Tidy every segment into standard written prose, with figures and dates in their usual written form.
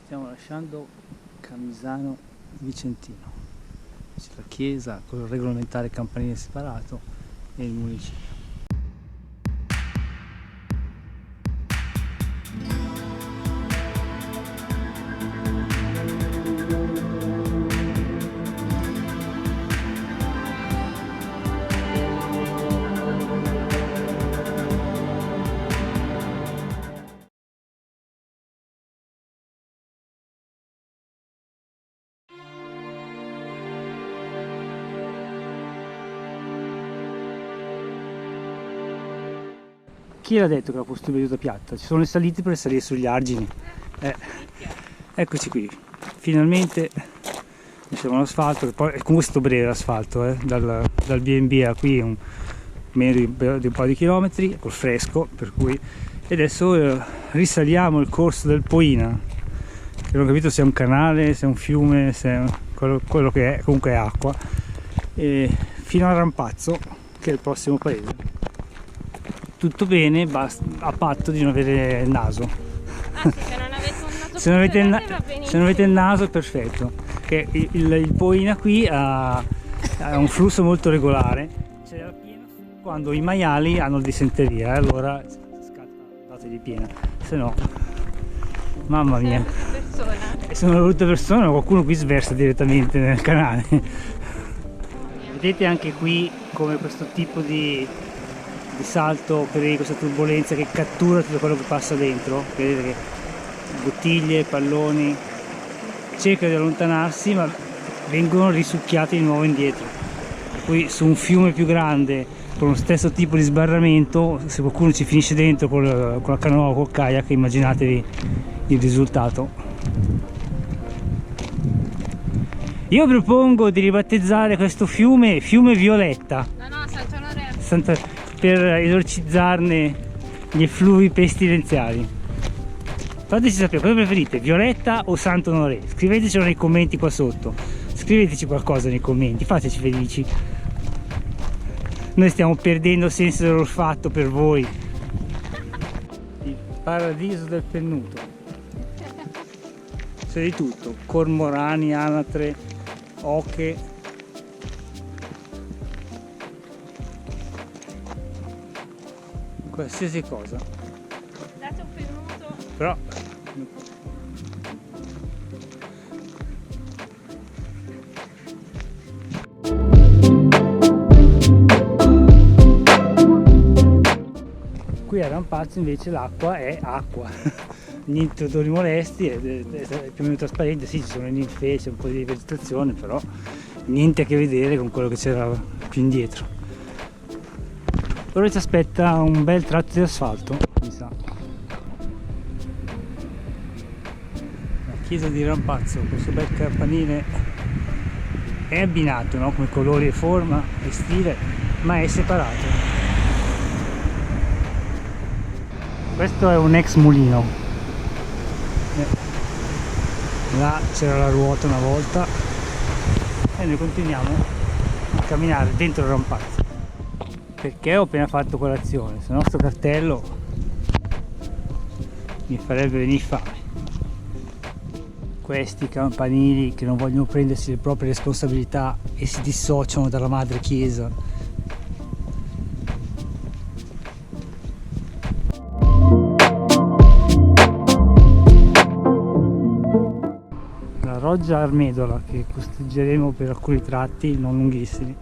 Stiamo lasciando Camisano Vicentino, c'è la chiesa con il regolamentare campanile separato e il municipio. Chi l'ha detto che la postura è venuta piatta? Ci sono le salite per salire sugli argini. Eccoci qui, finalmente siamo all'asfalto, poi comunque è stato breve l'asfalto, dal B&B a qui meno di un po' di chilometri, col fresco, per cui e adesso risaliamo il corso del Poina, che non ho capito se è un canale, se è un fiume, se è quello che è, comunque è acqua, e fino a Rampazzo, che è il prossimo paese. Tutto bene, a patto di non avere il naso. Ah sì, se non avete un naso se non avete il naso è perfetto, che il Poina qui ha un flusso molto regolare, c'è la piena quando i maiali hanno dissenteria, allora scatta date di piena, se no mamma mia, sono una brutta persona, qualcuno qui sversa direttamente nel canale. Vedete anche qui come questo tipo di salto per questa turbolenza che cattura tutto quello che passa dentro, vedete che bottiglie, palloni, cerca di allontanarsi ma vengono risucchiati di nuovo indietro. Poi su un fiume più grande con lo stesso tipo di sbarramento, se qualcuno ci finisce dentro con la canoa o col kayak, immaginatevi il risultato. Io propongo di ribattezzare questo fiume Violetta. No, Sant'Onorevo. Per esorcizzarne gli effluvi pestilenziali. Fateci sapere cosa preferite, Violetta o Sant'Onoré. Scrivetecelo nei commenti qua sotto. Scriveteci qualcosa nei commenti, fateci felici. Noi stiamo perdendo senso dell'olfatto per voi. Il paradiso del pennuto. C'è di tutto, cormorani, anatre, oche. Qualsiasi cosa. Date un pennuto. Però qui a Rampazzo invece l'acqua è acqua. Niente odori molesti, è più o meno trasparente, sì, ci sono le ninfee, c'è un po' di vegetazione, però niente a che vedere con quello che c'era più indietro. Ora ci aspetta un bel tratto di asfalto, mi sa. La chiesa di Rampazzo, questo bel campanile è abbinato, no? Come colori e forma e stile, ma è separato. Questo è un ex mulino. Là c'era la ruota una volta e noi continuiamo a camminare dentro il Rampazzo. Perché ho appena fatto colazione, se no sto cartello mi farebbe venire fame. Questi campanili che non vogliono prendersi le proprie responsabilità e si dissociano dalla madre chiesa. La roggia Armedola che costeggeremo per alcuni tratti non lunghissimi.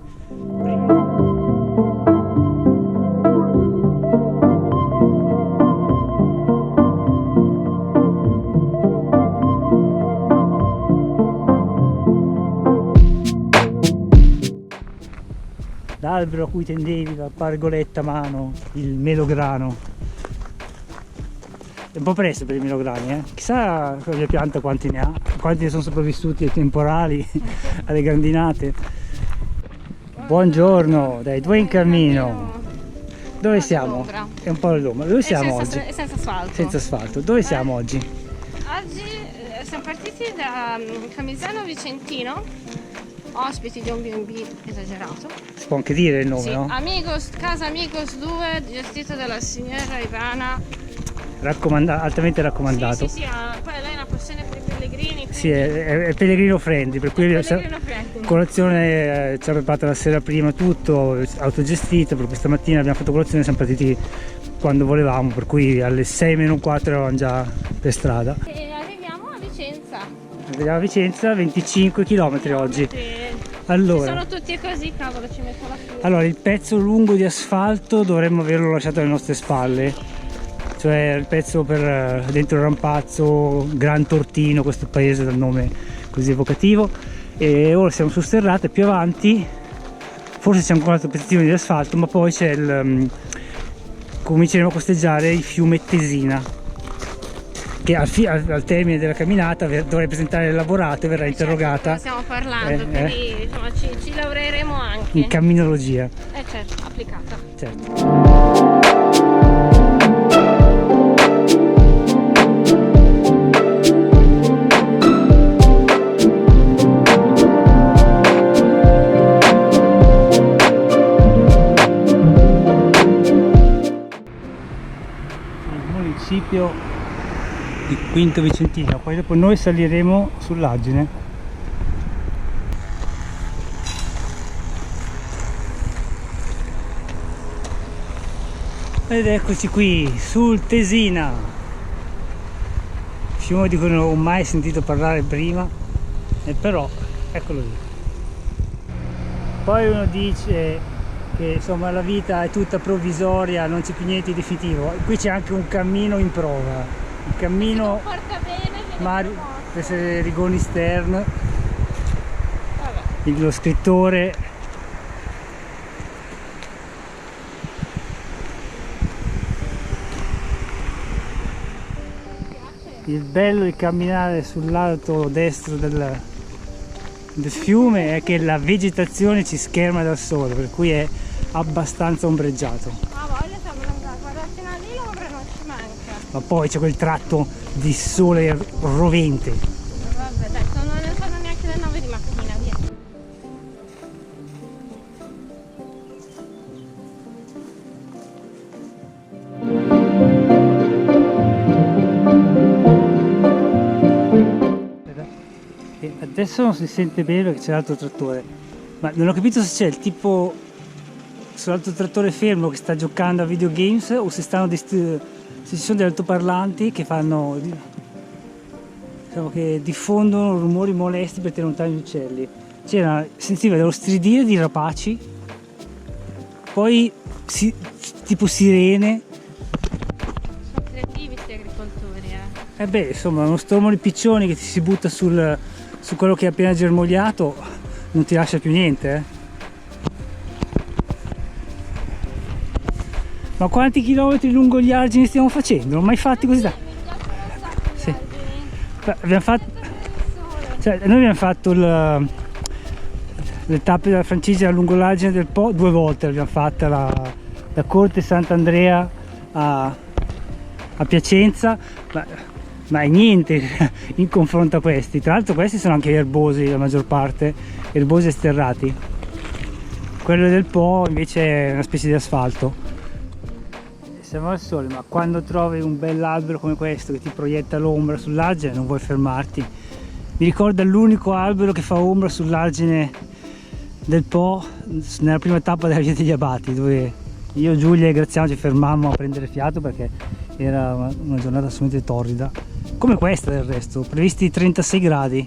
L'albero a cui tendevi la pargoletta a mano, il melograno. È un po' presto per i melograni, Chissà la mia pianta quanti ne ha, quanti ne sono sopravvissuti ai temporali, alle grandinate. Buongiorno, dai, due in cammino. Dove siamo? È un po' all'ombra. Dove siamo oggi? Senza asfalto. Senza asfalto. Dove siamo oggi? Oggi siamo partiti da Camisano Vicentino, ospiti di un B&B esagerato. Si può anche dire il nome, Sì, no? Casa Amigos 2, gestito dalla signora Ivana. Altamente raccomandato. Sì, poi lei ha una passione per i sì, è pellegrino friendly, per cui Pellegrino friendly. colazione ci ha preparato la sera prima, tutto autogestito, per questa mattina abbiamo fatto colazione, siamo partiti quando volevamo, per cui alle 6 meno un quarto eravamo già per strada. E arriviamo a Vicenza. Vediamo a Vicenza, 25 km oggi. Allora, sono tutti così, cavolo, ci metto la fila. allora, il pezzo lungo di asfalto dovremmo averlo lasciato alle nostre spalle, cioè il pezzo per dentro il Rampazzo, Gran Tortino, questo paese dal nome così evocativo, e ora siamo su sterrate. Più avanti forse c'è ancora un altro pezzettino di asfalto, ma poi c'è il cominceremo a costeggiare il fiume Tesina, che al termine della camminata dovrà presentare il lavorato e verrà interrogata. Stiamo parlando, quindi insomma, ci lavoreremo anche in camminologia. Certo, applicata. Certo. Di Quinto Vicentino, poi dopo noi saliremo sull'Argine. Ed eccoci qui sul Tesina, fiume di cui non ho mai sentito parlare prima, e però eccolo lì. Poi uno dice che insomma la vita è tutta provvisoria, non c'è più niente di definitivo. Qui c'è anche un cammino in prova, il cammino Rigoni Stern, lo scrittore. Il bello di camminare sul lato destro del fiume è che la vegetazione ci scherma dal sole, per cui è abbastanza ombreggiato. Ah, voglia, siamo andati, guarda fino a lì l'ombra non ci manca. Ma poi c'è quel tratto di sole rovente. Vabbè dai, non sono neanche le 9 di mattina, via. E adesso non si sente bene perché c'è l'altro trattore, ma non ho capito se c'è il tipo sull'altro trattore fermo che sta giocando a videogames o se se ci sono degli altoparlanti che fanno, diciamo, che diffondono rumori molesti per tenere lontani gli uccelli. C'era, sentiva dello stridire di rapaci, poi tipo sirene. Sono creativi questi agricoltori, E beh, insomma, uno stormo di piccioni che ti si butta su quello che è appena germogliato non ti lascia più niente, eh. Ma quanti chilometri lungo gli argini stiamo facendo? Non ho mai fatti così tanto. Sì. Abbiamo fatto, cioè, noi abbiamo fatto le tappe della Francigena lungo l'argine del Po 2 volte, l'abbiamo fatta da Corte Sant'Andrea a Piacenza, ma è niente in confronto a questi. Tra l'altro questi sono anche erbosi, la maggior parte, erbosi e sterrati. Quello del Po invece è una specie di asfalto. Siamo al sole, ma quando trovi un bell'albero come questo che ti proietta l'ombra sull'argine non vuoi fermarti. Mi ricorda l'unico albero che fa ombra sull'argine del Po nella prima tappa della Via degli Abati, dove io, Giulia e Graziano ci fermammo a prendere fiato perché era una giornata assolutamente torrida, come questa del resto, previsti 36 gradi.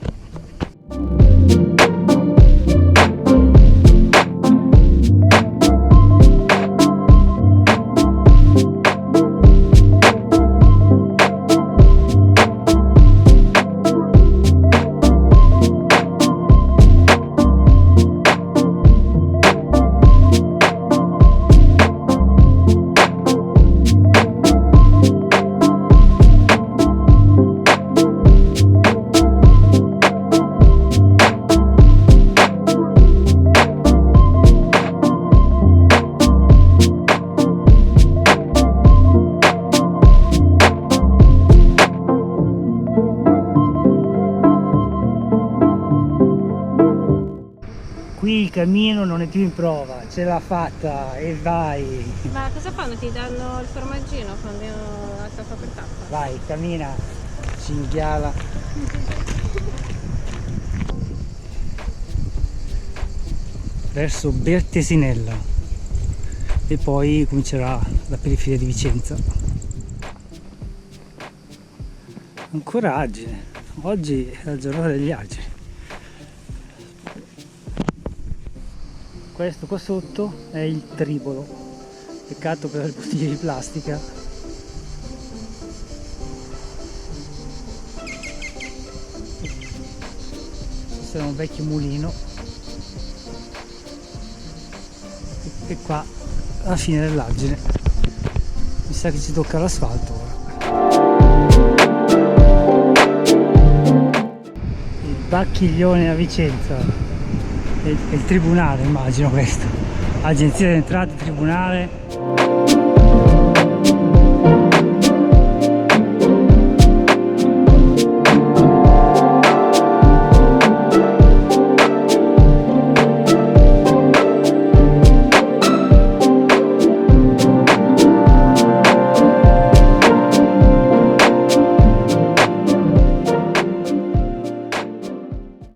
Qui il cammino non è più in prova, ce l'ha fatta e vai! Ma cosa fanno? Ti danno il formaggino quando la tappa per tappa? Vai, cammina, cinghiala! verso Bertesinella e poi comincerà la periferia di Vicenza. Ancora Agine, oggi è la giornata degli Agini. Questo qua sotto è il Tribolo, peccato per le bottiglie di plastica. Questo è un vecchio mulino e qua alla fine dell'Agine mi sa che ci tocca l'asfalto ora. Il Bacchiglione a Vicenza è il tribunale, immagino questo, agenzia delle entrate, tribunale.